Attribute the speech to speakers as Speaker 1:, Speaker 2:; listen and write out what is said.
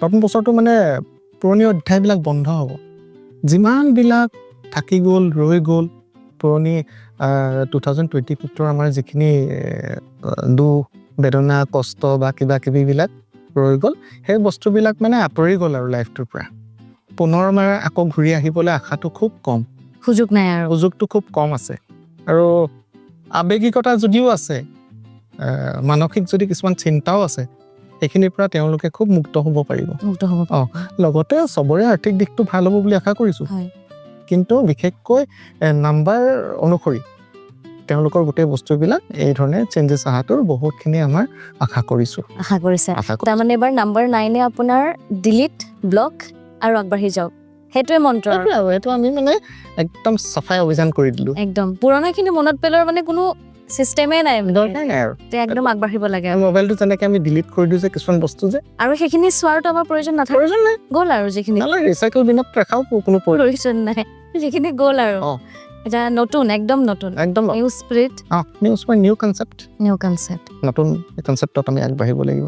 Speaker 1: নতুন বছৰটো মানে পুৰণি অধ্যায়বিলাক বন্ধ হ'ব যিমানবিলাক থাকি গ'ল ৰৈ গ'ল পুৰণি 2024 আমাৰ যিখিনি দুখ বেদনা কষ্ট বা কিবা কিবিবিলাক ৰৈ গ'ল সেই বস্তুবিলাক মানে আঁতৰি গ'ল আৰু লাইফটোৰ পৰা পুনৰ মানে আকৌ ঘূৰি আহিবলৈ আশাটো খুব কম
Speaker 2: সুযোগ নাই আৰু
Speaker 1: সুযোগটো খুব কম আছে আৰু আৱেগিকতা যদিও আছে মানসিক যদি কিছুমান চিন্তাও আছে সেইখিনিৰ পৰা তেওঁলোকে খুব মুক্ত হ'ব পাৰিব লগতে চবৰে আৰ্থিক দিশটো ভাল হ'ব বুলি আশা কৰিছোঁ কিন্তু বিশেষকৈ নাম্বাৰ অনুসৰি তেওঁলোকৰ গোটেই বস্তুবিলাক এই ধৰণে চেঞ্জেছ অহাটোৰ বহুতখিনি আমাৰ আশা কৰিছোঁ
Speaker 2: আশা কৰিছে তাৰমানে এবাৰ নাম্বাৰ 9 আপোনাৰ ডিলিট ব্লক আৰু আগবাঢ়ি যাওক সেইটোৱে মন্ত্ৰ
Speaker 1: আৰু এইটো আমি মানে একদম চাফাই অভিযান কৰি দিলোঁ
Speaker 2: একদম পুৰণাখিনি মনত পেলোৱাৰ মানে কোনো চিষ্টেমে নাই
Speaker 1: দৰকাৰ নাই আৰু
Speaker 2: একদম আগবাঢ়িব লাগে
Speaker 1: মোবাইলটো যেনেকৈ আমি ডিলিট কৰি দিওঁ যে কিছুমান বস্তু যে
Speaker 2: আৰু সেইখিনি চোৱাৰটো আমাৰ প্ৰয়োজন নাই গ'ল আৰু যিখিনি
Speaker 1: ৰিচাইকেল বিনত ৰখাও কোনো
Speaker 2: প্ৰয়োজন নাই যিখিনি গ'ল আৰু এটা নতুন একদম নিউ স্পিৰিট
Speaker 1: নিউ কনচেপ্ট নতুন কনচেপ্টত আমি আগবাঢ়িব লাগিব